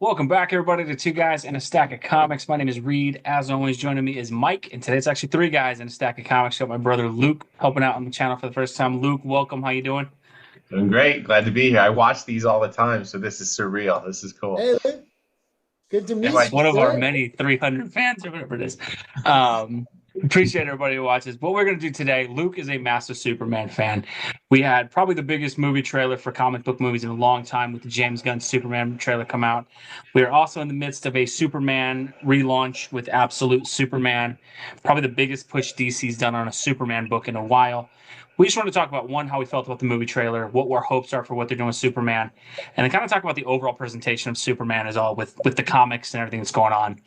Welcome back, everybody, to Two Guys and a Stack of Comics. My name is Reed. As always, joining me is Mike, and today it's actually three guys and a stack of comics. Got my brother Luke helping out on the channel for the first time. Luke, welcome. How you doing? Doing great. Glad to be here. I watch these all the time, so this is surreal. This is cool. Hey, Luke, good to It's meet you, one of our sir. many 300 fans or whatever it is. Um, Appreciate everybody who watches. What we're going to do today, Luke is a massive Superman fan. We had probably the biggest movie trailer for comic book movies in a long time with the James Gunn Superman trailer come out. We are also in the midst of a Superman relaunch with Absolute Superman, probably the biggest push DC's done on a Superman book in a while. We just want to talk about one, how we felt about the movie trailer, what our hopes are for what they're doing with Superman, and then kind of talk about the overall presentation of Superman as all with the comics and everything that's going on.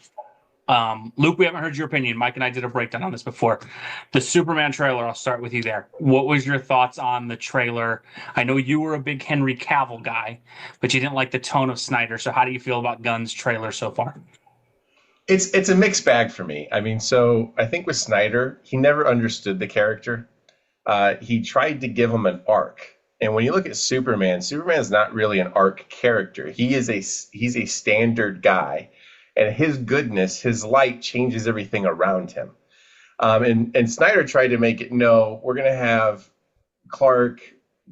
Luke, we haven't heard your opinion. Mike and I did a breakdown on this before. The Superman trailer, I'll start with you there. What was your thoughts on the trailer? I know you were a big Henry Cavill guy, but you didn't like the tone of Snyder. So how do you feel about Gunn's trailer so far? It's a mixed bag for me. I mean, so I think with Snyder, he never understood the character. He tried to give him an arc, and when you look at Superman, Superman is not really an arc character. He's a standard guy, and his goodness, his light changes everything around him. And Snyder tried to make it no, we're gonna have Clark,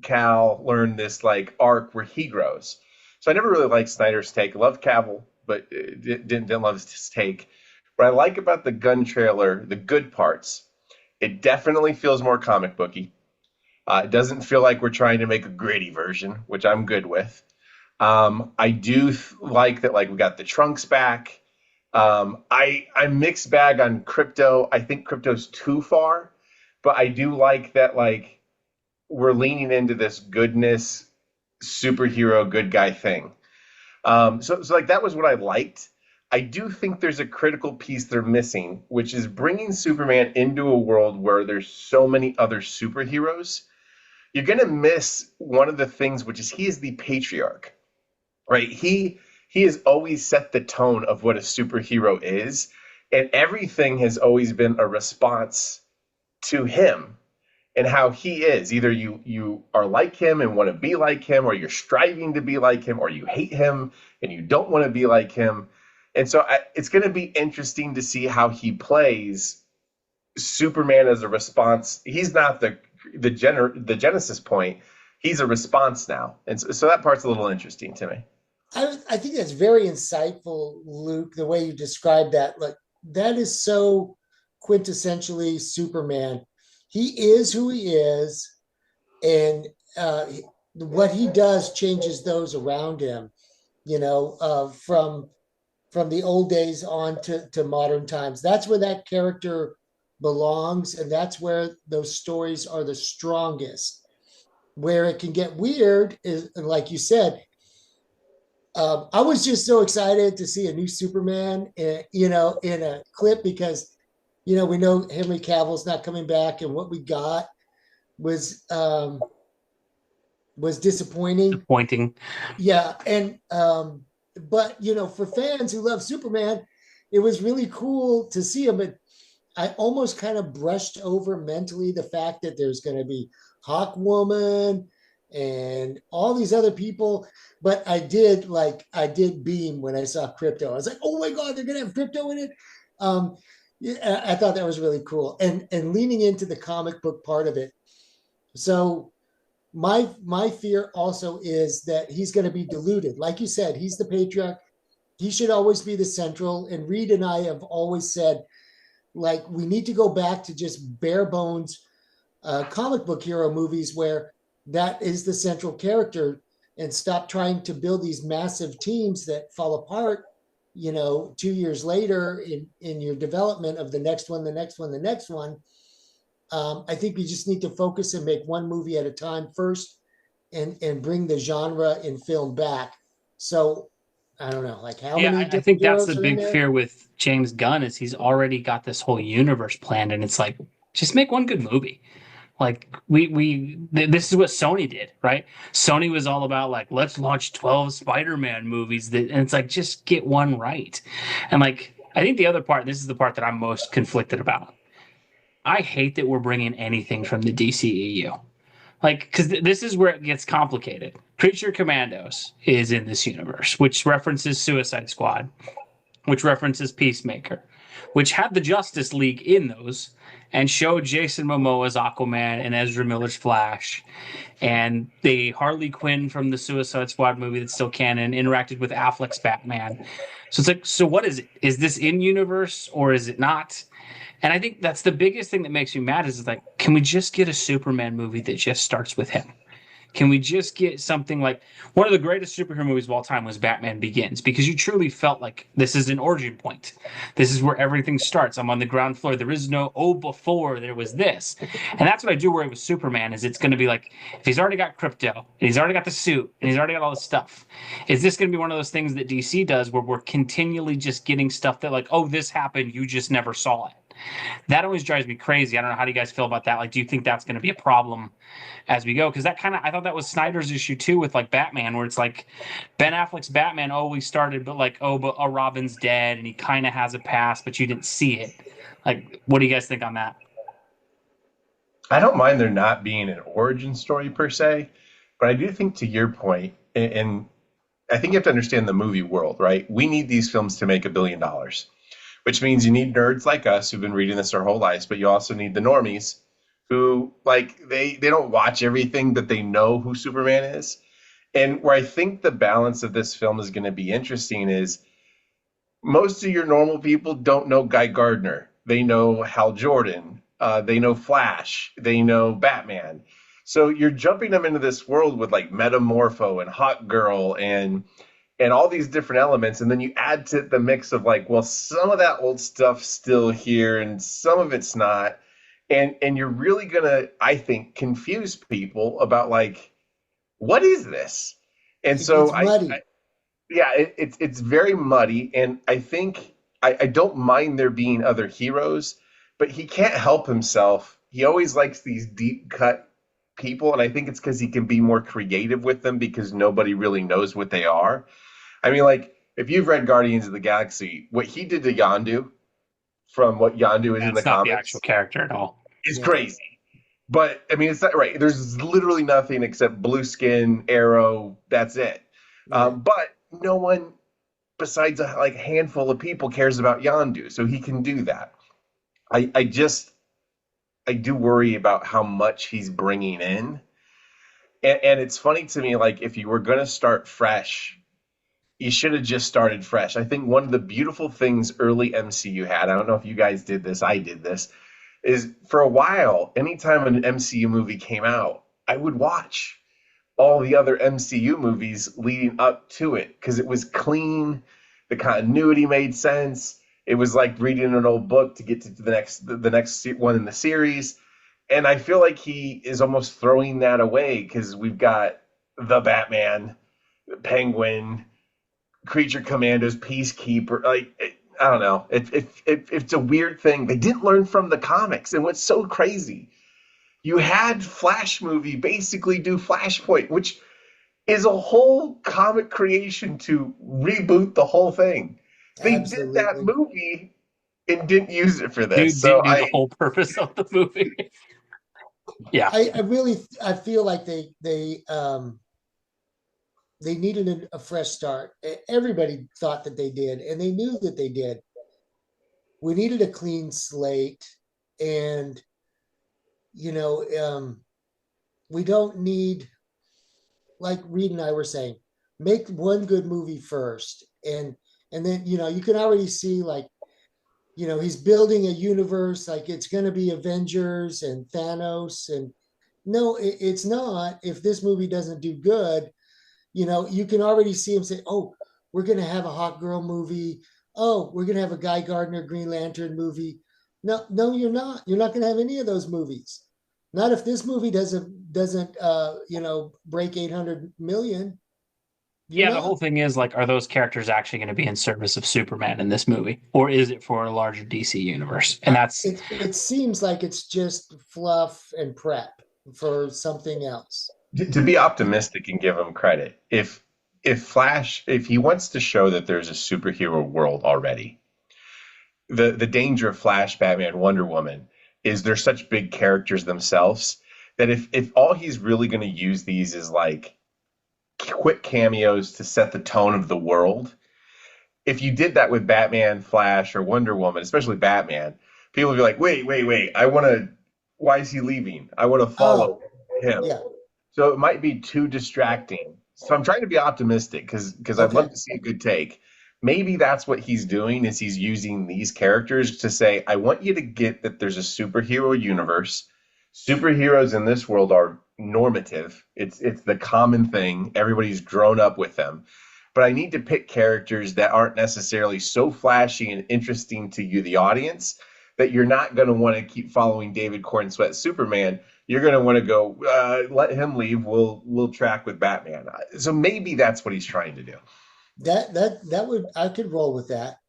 Cal learn this like arc where he grows. So I never really liked Snyder's take. I loved Cavill, but didn't love his take. What I like about the Gun trailer, the good parts, it definitely feels more comic booky. It doesn't feel like we're trying to make a gritty version, which I'm good with. I do like that, like we got the trunks back. I'm mixed bag on Crypto. I think Crypto's too far, but I do like that, like we're leaning into this goodness, superhero, good guy thing. So like that was what I liked. I do think there's a critical piece they're missing, which is bringing Superman into a world where there's so many other superheroes. You're gonna miss one of the things, which is he is the patriarch, right? He has always set the tone of what a superhero is, and everything has always been a response to him and how he is. Either you are like him and want to be like him, or you're striving to be like him, or you hate him and you don't want to be like him. And so it's going to be interesting to see how he plays Superman as a response. He's not the Genesis point. He's a response now, and so that part's a little interesting to me. I think that's very insightful, Luke, the way you described that. Like, that is so quintessentially Superman. He is who he is, and what he does changes those around him, from the old days on to modern times. That's where that character belongs, and that's where those stories are the strongest. Where it can get weird is, like you said, I was just so excited to see a new Superman, in a clip because, we know Henry Cavill's not coming back, and what we got was disappointing. Disappointing. Yeah, and but for fans who love Superman, it was really cool to see him. But I almost kind of brushed over mentally the fact that there's going to be Hawkwoman and all these other people. But I did beam when I saw Crypto. I was like, oh my God, they're gonna have Crypto in it. Yeah, I thought that was really cool. And leaning into the comic book part of it. So my fear also is that he's going to be diluted. Like you said, he's the patriarch. He should always be the central. And Reed and I have always said, like, we need to go back to just bare bones comic book hero movies where that is the central character, and stop trying to build these massive teams that fall apart, 2 years later in your development of the next one, the next one, the next one. I think we just need to focus and make one movie at a time first, and bring the genre in film back. So I don't know, like how Yeah, many I different think that's the heroes are in big there? fear with James Gunn is he's already got this whole universe planned, and it's like just make one good movie. Like this is what Sony did, right? Sony was all about like let's launch 12 Spider-Man movies and it's like just get one right. And like I think the other part, this is the part that I'm most conflicted about. I hate that we're bringing anything from the DCEU. Like, because this is where it gets complicated. Creature Commandos is in this universe, which references Suicide Squad, which references Peacemaker, which had the Justice League in those and showed Jason Momoa's Aquaman and Ezra Miller's Flash, and the Harley Quinn from the Suicide Squad movie that's still canon interacted with Affleck's Batman. So it's like, so what is it? Is this in universe or is it not? And I think that's the biggest thing that makes me mad is like, can we just get a Superman movie that just starts with him? Can we just get something like one of the greatest superhero movies of all time was Batman Begins because you truly felt like this is an origin point. This is where everything starts. I'm on the ground floor. There is no, oh, before there was this. And that's what I do worry with Superman is it's going to be like, if he's already got crypto and he's already got the suit and he's already got all this stuff, is this going to be one of those things that DC does where we're continually just getting stuff that like, oh, this happened. You just never saw it. That always drives me crazy. I don't know. How do you guys feel about that? Like, do you think that's going to be a problem as we go? Because that kind of, I thought that was Snyder's issue too with like Batman, where it's like Ben Affleck's Batman always started, but like, oh, but Robin's dead and he kind of has a past, but you didn't see it. Like, what do you guys think on that? I don't mind there not being an origin story per se, but I do think to your point, and I think you have to understand the movie world, right? We need these films to make $1 billion, which means you need nerds like us who've been reading this our whole lives, but you also need the normies who like they don't watch everything, but they know who Superman is. And where I think the balance of this film is going to be interesting is most of your normal people don't know Guy Gardner. They know Hal Jordan. They know Flash. They know Batman. So you're jumping them into this world with like Metamorpho and Hawk Girl and all these different elements, and then you add to the mix of like, well, some of that old stuff's still here and some of it's not, and you're really gonna, I think, confuse people about like, what is this? And so it's very muddy, and I think I don't mind there being other heroes, but he can't help himself. He always likes these deep cut people, and I think it's because he can be more creative with them because nobody really knows what they are. I mean, like, if you've read Guardians of the Galaxy, what he did to Yondu from what Yondu is in the not comics, the actual character at all. Is crazy. But, I mean, it's not right. There's literally nothing except blue skin, arrow, that's it. But no one besides a handful of people cares about Yondu, so he can do that. I do worry about how much he's bringing in. And it's funny to me, like, if you were going to start fresh, you should have just started fresh. I think one of the beautiful things early MCU had, I don't know if you guys did this, I did this, is for a while, anytime an MCU movie came out, I would watch all the other MCU movies leading up to it because it was clean, the continuity made sense. It was like reading an old book to get to the next one in the series. And I feel like he is almost throwing that away because we've got the Batman, the Penguin, Creature Commandos, Peacekeeper. Like, I don't know. It's a weird thing. They didn't learn from the comics. And what's so crazy, you had Flash movie basically do Flashpoint, which is a whole comic creation to reboot the whole thing. They did that movie and didn't use it for this. Didn't do the whole purpose of the movie. Yeah, I feel like they needed a fresh start. Everybody thought that they did, and they knew that they did. We needed a clean slate, and we don't need, like Reed and I were saying, make one good movie first, and then you can already see he's building a universe, like it's going to be Avengers and Thanos, and no, it's not. If this movie doesn't do good, you can already see him say, oh, we're going to have a Hawk Girl movie. Oh, we're going to have a Guy Gardner Green Lantern movie. No, you're not. You're not going to have any of those movies. Not if this movie doesn't break 800 million. The whole thing is like, are those characters actually going to be in service of Superman in this movie, or is it for a larger DC universe? And that's it seems like it's just fluff and prep for something else. To be optimistic and give him credit, if Flash, if he wants to show that there's a superhero world already, the danger of Flash, Batman, Wonder Woman is they're such big characters themselves that if all he's really going to use these is like quick cameos to set the tone of the world, if you did that with Batman, Flash, or Wonder Woman, especially Batman, people would be like, wait, I want to. Why is he leaving? I want to follow Oh, him. yeah. So it might be too distracting. So I'm trying to be optimistic because I'd love Okay. to see a good take. Maybe that's what he's doing is he's using these characters to say, I want you to get that there's a superhero universe. Superheroes in this world are normative. It's the common thing. Everybody's grown up with them. But I need to pick characters that aren't necessarily so flashy and interesting to you, the audience, that you're not going to want to keep following David Corn Sweat Superman. You're going to want to go, let him leave. We'll track with Batman. So maybe that's what he's trying to do. That would, I could roll with that.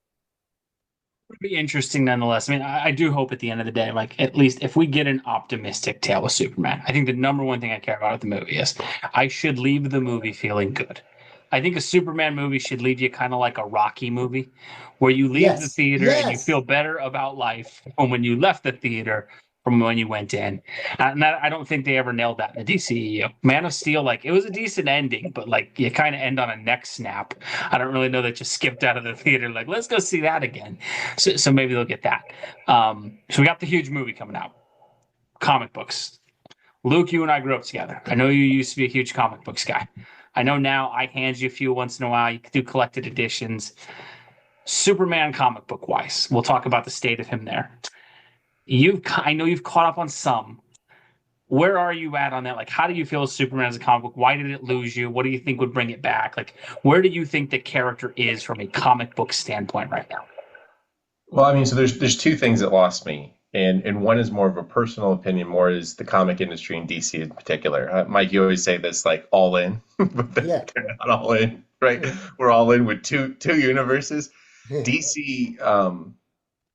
Would be interesting nonetheless. I mean, I do hope at the end of the day, like at least if we get an optimistic tale of Superman, I think the number one thing I care about with the movie is I should leave the movie feeling good. I think a Superman movie should leave you kind of like a Rocky movie, where you leave the Yes. theater and you Yes. feel better about life from when you left the theater from when you went in. And that, I don't think they ever nailed that in the DCEU. Man of Steel, like it was a decent ending, but like you kind of end on a neck snap. I don't really know that you skipped out of the theater. Like, let's go see that again. So maybe they'll get that. So we got the huge movie coming out. Comic books. Luke, you and I grew up together. I know you used to be a huge comic books guy. I know now I hand you a few once in a while. You can do collected editions. Superman comic book wise, we'll talk about the state of him there. I know you've caught up on some. Where are you at on that? Like, how do you feel as Superman as a comic book? Why did it lose you? What do you think would bring it back? Like, where do you think the character is from a comic book standpoint right now? Well, I mean, so there's two things that lost me, and one is more of a personal opinion, more is the comic industry in DC in particular. Mike, you always say this like all in, but Yeah. they're not all in, right? We're all in with two universes. DC,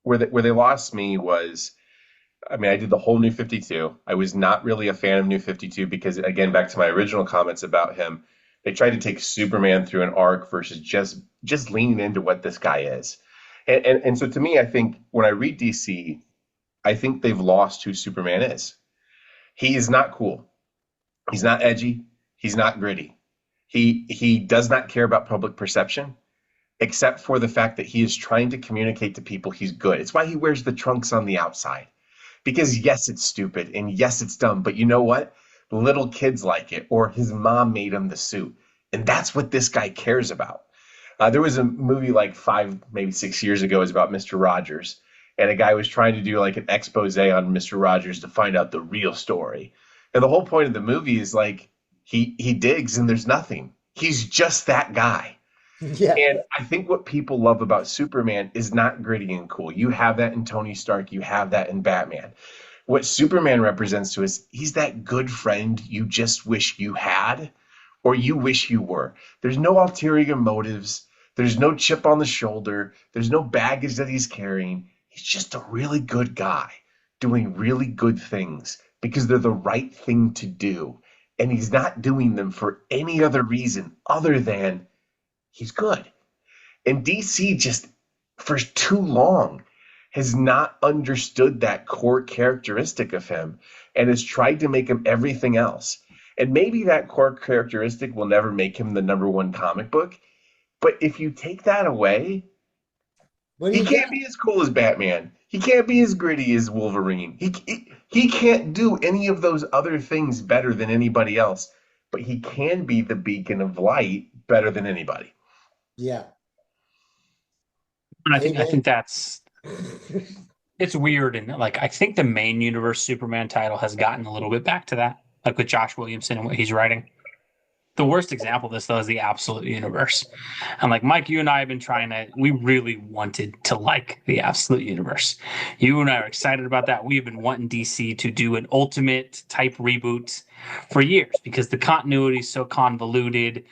where they lost me was, I mean, I did the whole New 52. I was not really a fan of New 52 because, again, back to my original comments about him, they tried to take Superman through an arc versus just leaning into what this guy is. And so to me, I think when I read DC, I think they've lost who Superman is. He is not cool. He's not edgy. He's not gritty. He does not care about public perception, except for the fact that he is trying to communicate to people he's good. It's why he wears the trunks on the outside. Because yes, it's stupid and yes, it's dumb, but you know what? Little kids like it, or his mom made him the suit. And that's what this guy cares about. There was a movie like 5, maybe 6 years ago, it was about Mr. Rogers. And a guy was trying to do like an expose on Mr. Rogers to find out the real story. And the whole point of the movie is like he digs and there's nothing. He's just that guy. Yeah. And I think what people love about Superman is not gritty and cool. You have that in Tony Stark, you have that in Batman. What Superman represents to us, he's that good friend you just wish you had or you wish you were. There's no ulterior motives, there's no chip on the shoulder, there's no baggage that he's carrying. He's just a really good guy doing really good things because they're the right thing to do. And he's not doing them for any other reason other than he's good. And DC just, for too long, has not understood that core characteristic of him and has tried to make him everything else. And maybe that core characteristic will never make him the number one comic book. But if you take that away, What do he you can't got? be as cool as Batman. He can't be as gritty as Wolverine. He can't do any of those other things better than anybody else. But he can be the beacon of light better than anybody. Yeah. And I Amen. think that's it's weird, and like I think the main universe Superman title has gotten a little bit back to that, like with Josh Williamson and what he's writing. The worst example of this though is the Absolute Universe. And like Mike, you and I have been trying to we really wanted to like the Absolute Universe. You and I are excited about that. We've been wanting DC to do an ultimate type reboot for years because the continuity is so convoluted.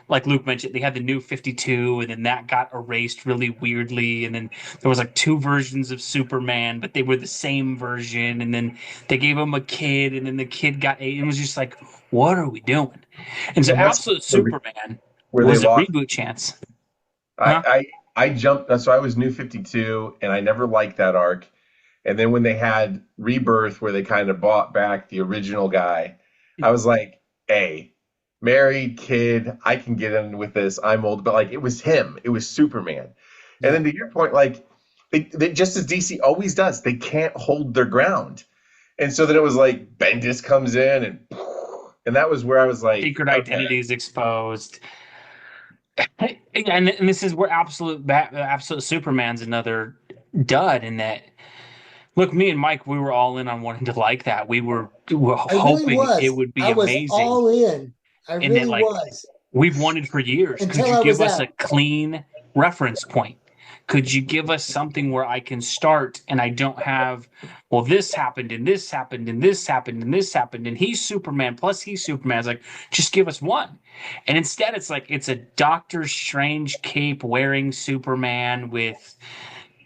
Like Luke mentioned, they had the new 52 and then that got erased really weirdly. And then there was like two versions of Superman, but they were the same version. And then they gave him a kid and then the kid got eight. It was just like, what are we doing? And so And that's Absolute Superman where they was a lost. reboot chance. Huh? I jumped. So I was New 52, and I never liked that arc. And then when they had Rebirth, where they kind of bought back the original guy, I was like, hey, married kid, I can get in with this. I'm old, but like it was him, it was Superman. And Yeah. then to your point, like they just as DC always does, they can't hold their ground. And so then it was like Bendis comes in and that was where I was like, Secret okay, identity is exposed. And this is where absolute Superman's another dud in that. Look, me and Mike, we were all in on wanting to like that. We were I really hoping it was. would be I was amazing, all in. I and that really like was we've wanted for years. Could until you I give was us a out. clean reference point? Could you give us something where I can start and I don't have, well, this happened and this happened and this happened and this happened and he's Superman plus he's Superman. It's like, just give us one. And instead, it's like it's a Doctor Strange cape wearing Superman with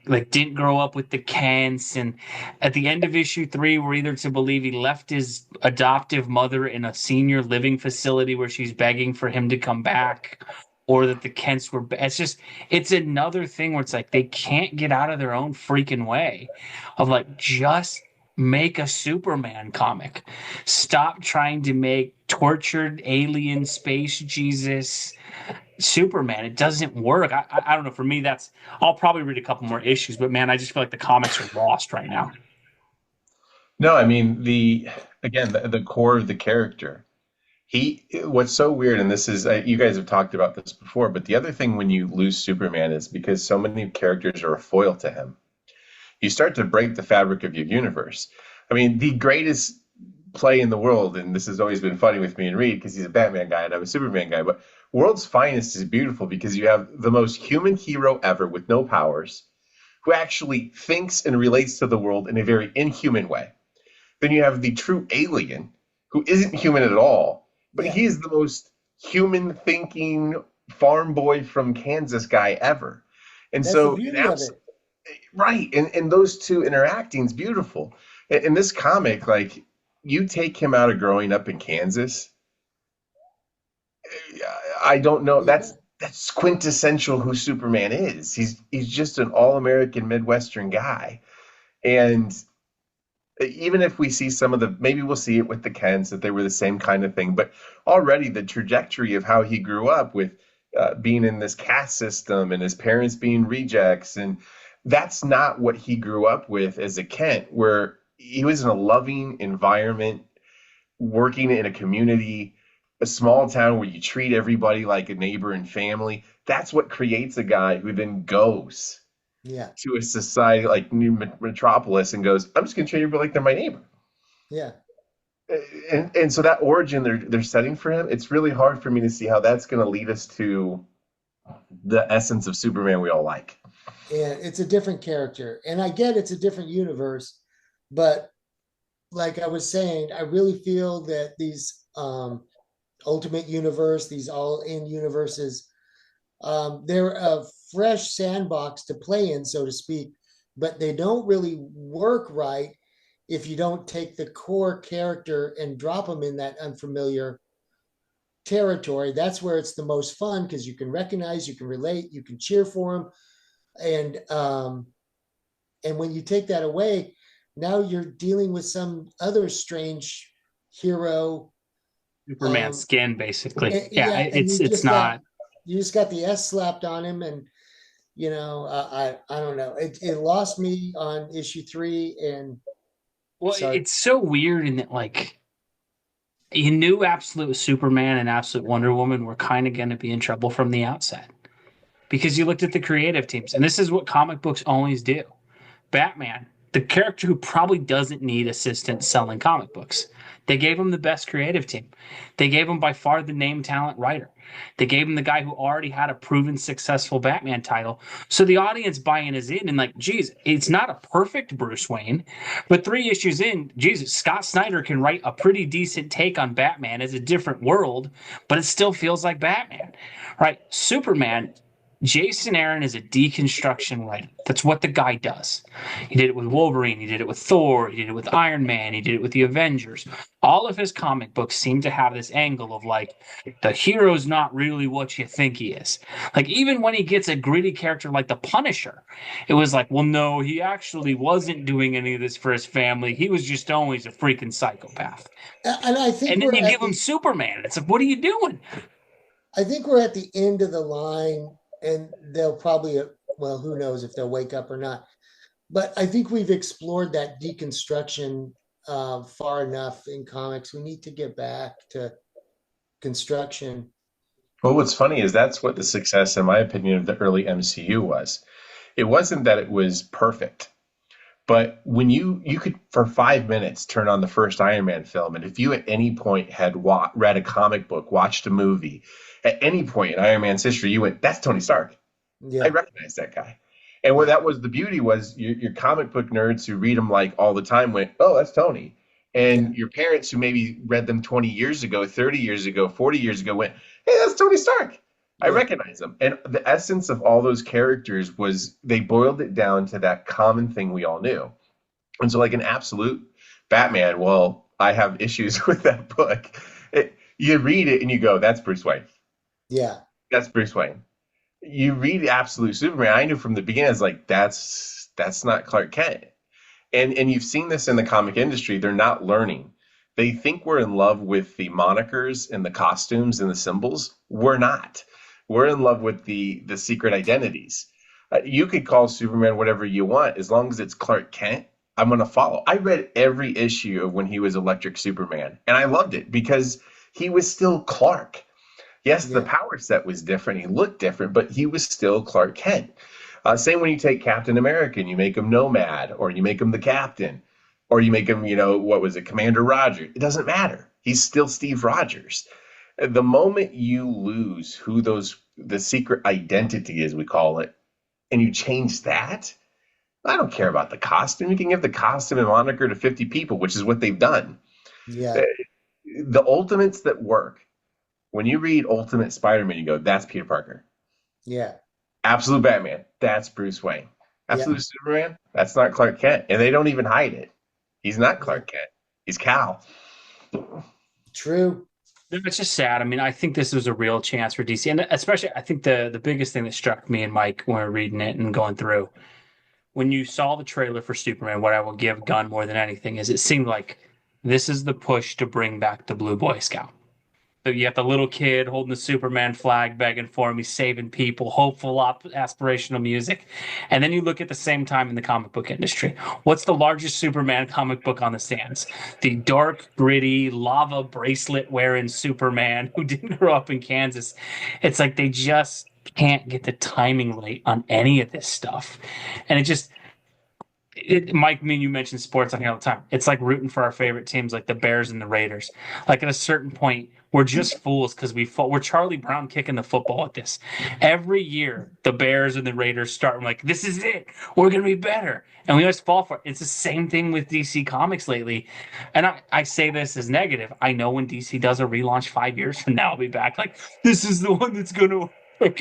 like didn't grow up with the Kents, and at the end of issue 3, we're either to believe he left his adoptive mother in a senior living facility where she's begging for him to come back, or that the Kents were. It's just it's another thing where it's like they can't get out of their own freaking way of like just make a Superman comic. Stop trying to make tortured alien space Jesus Superman. It doesn't work. I don't know. For me, that's I'll probably read a couple more issues, but man, I just feel like the comics are lost right now. no, I mean the core of the character. What's so weird, and this is you guys have talked about this before, but the other thing when you lose Superman is because so many characters are a foil to him, you start to break the fabric of your universe. I mean, the greatest play in the world, and this has always been funny with me and Reed because he's a Batman guy and I'm a Superman guy, but World's Finest is beautiful because you have the most human hero ever with no powers who actually thinks and relates to the world in a very inhuman way. Then you have the true alien who isn't human at all, but Yeah, he is the most human thinking farm boy from Kansas guy ever. And that's the so, beauty of it. right, and those two interacting is beautiful. In this comic, like you take him out of growing up in Kansas, I don't know. Yeah, That's quintessential who Superman is. He's just an all-American Midwestern guy. And even if we see some of the, maybe we'll see it with the Kents that they were the same kind of thing, but already the trajectory of how he grew up with being in this caste system and his parents being rejects, and that's not what he grew up with as a Kent, where he was in a loving environment, working in a community, a small town where you treat everybody like a neighbor and family. That's what creates a guy who then goes yeah, to a society like New Metropolis and goes, I'm just going to treat everybody like they're my neighbor. yeah. And so that origin they're setting for him, it's really hard for me to see how that's going to lead us to the essence of Superman we all like. And it's a different character. And I get it's a different universe, but like I was saying, I really feel that these Ultimate Universe, these all in universes, they're a fresh sandbox to play in, so to speak, but they don't really work right if you don't take the core character and drop them in that unfamiliar territory. That's where it's the most fun because you can recognize, you can relate, you can cheer for them, and when you take that away, now you're dealing with some other strange hero. Superman Um, skin, basically. Yeah, yeah, and it's not. you just got the S slapped on him, and I don't know. It lost me on issue 3, and Well, sorry, it's so weird in that like you knew Absolute Superman and Absolute Wonder Woman were kind of going to be in trouble from the outset because you looked at the creative teams, and this is what comic books always do. Batman, the character who probably doesn't need assistance selling comic books. They gave him the best creative team. They gave him by far the name talent writer. They gave him the guy who already had a proven successful Batman title. So the audience buy-in is in and like, geez, it's not a perfect Bruce Wayne, but 3 issues in, Jesus, Scott Snyder can write a pretty decent take on Batman as a different world, but it still feels like Batman, right? Superman, Jason Aaron is a deconstruction writer. That's what the guy does. He did it with Wolverine. He did it with Thor. He did it with Iron Man. He did it with the Avengers. All of his comic books seem to have this angle of like, the hero's not really what you think he is. Like, even when he gets a gritty character like the Punisher, it was like, well, no, he actually wasn't doing any of this for his family. He was just always a freaking psychopath. And I think And then you give him Superman. It's like, what are you doing? I think we're at the end of the line, and they'll probably, well, who knows if they'll wake up or not. But I think we've explored that deconstruction far enough in comics. We need to get back to construction. Well, what's funny is that's what the success, in my opinion, of the early MCU was. It wasn't that it was perfect, but when you could for 5 minutes turn on the first Iron Man film, and if you at any point had read a comic book, watched a movie, at any point in Iron Man's history, you went, "That's Tony Stark." Yeah. I recognize that guy. And where that was the beauty was your comic book nerds who read them like all the time went, "Oh, that's Tony." And your parents who maybe read them 20 years ago, 30 years ago, 40 years ago went, "Hey, that's Tony Stark." I recognize them. And the essence of all those characters was they boiled it down to that common thing we all knew. And so like an absolute Batman, well, I have issues with that book. You read it and you go, "That's Bruce Wayne." Yeah. That's Bruce Wayne. You read Absolute Superman, I knew from the beginning, I was like, that's not Clark Kent. And you've seen this in the comic industry. They're not learning. They think we're in love with the monikers and the costumes and the symbols. We're not. We're in love with the secret identities. You could call Superman whatever you want. As long as it's Clark Kent, I'm going to follow. I read every issue of when he was Electric Superman, and I loved it because he was still Clark. Yes, the power set was different. He looked different, but he was still Clark Kent. Same when you take Captain America and you make him Nomad, or you make him the Captain, or you make him, what was it, Commander Rogers. It doesn't matter. He's still Steve Rogers. The moment you lose who the secret identity is, we call it, and you change that, I don't care about the costume. You can give the costume and moniker to 50 people, which is what they've done. Yeah. The ultimates that work, when you read Ultimate Spider-Man, you go, "That's Peter Parker." Yeah. Absolute Batman, that's Bruce Wayne. Absolute Superman, that's not Clark Kent. And they don't even hide it. He's not Clark Kent. He's Cal. True. It's just sad. I mean, I think this was a real chance for DC. And especially, I think the biggest thing that struck me and Mike when we were reading it and going through, when you saw the trailer for Superman, what I will give Gunn more than anything is it seemed like this is the push to bring back the Blue Boy Scout. So you have the little kid holding the Superman flag, begging for him. He's saving people, hopeful, aspirational music. And then you look at the same time in the comic book industry. What's the largest Superman comic book on the stands? The dark, gritty, lava bracelet wearing Superman who didn't grow up in Kansas. It's like they just can't get the timing right on any of this stuff. And Mike, me and you mentioned sports on here all the time. It's like rooting for our favorite teams, like the Bears and the Raiders. Like at a certain point, we're just fools because we're Charlie Brown kicking the football at this. Every year, the Bears and the Raiders start. I'm like, this is it. We're gonna be better, and we always fall for it. It's the same thing with DC Comics lately. And I say this as negative. I know when DC does a relaunch 5 years from now, I'll be back like, this is the one that's gonna work.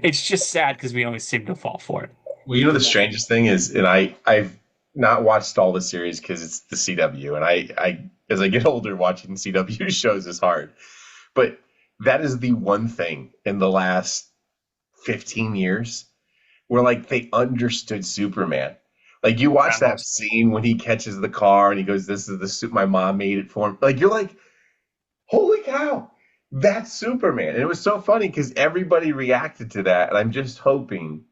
It's just sad because we always seem to fall for it. Well, the strangest thing is, and I've not watched all the series because it's the CW, and I as I get older, watching CW shows is hard. But that is the one thing in the last 15 years where like they understood Superman. Like you watch that scene when he catches the car and he goes, "This is the suit my mom made it for him." Like you're like, "Holy cow, that's Superman!" And it was so funny because everybody reacted to that, and I'm just hoping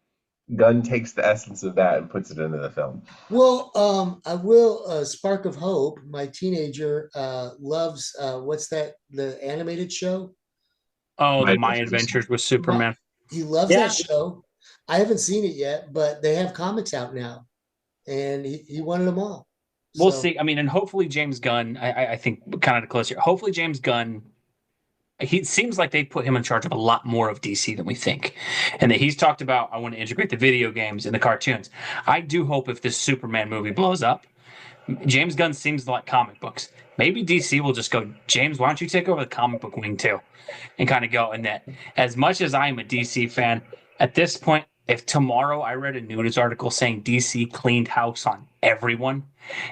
Gunn takes the essence of that and puts it into the film. Well, I will. Spark of Hope. My teenager loves. What's that? The animated show. Oh, My Adventures with Superman. He loves that show. I haven't seen it yet, but they have comics out now, and he wanted them all. We'll see. I mean, and hopefully James Gunn. I think kind of close here. Hopefully James Gunn. He seems like they put him in charge of a lot more of DC than we think. And that he's talked about, I want to integrate the video games and the cartoons. I do hope if this Superman movie blows up, James Gunn seems like comic books. Maybe DC will just go, "James, why don't you take over the comic book wing too?" And kind of go. And that as much as I am a DC fan, At this point, if tomorrow I read a news article saying DC cleaned house on everyone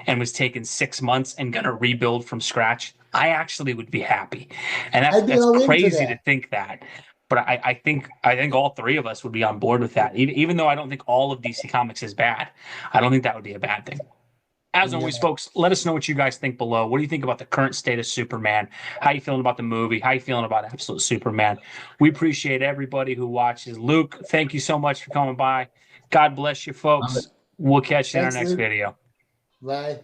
and was taking 6 months and going to rebuild from scratch, I actually would be happy. And I'd be that's all in for crazy to that. think that. But I think all three of us would be on board with that. Even though I don't think all of DC Comics is bad, I don't think that would be a bad thing. As No. always, folks, let us know what you guys think below. What do you think about the current state of Superman? How you feeling about the movie? How you feeling about Absolute Superman? We appreciate everybody who watches. Luke, thank you so much for coming by. God bless you, folks. We'll catch you in our Thanks, next Luke. video. Bye.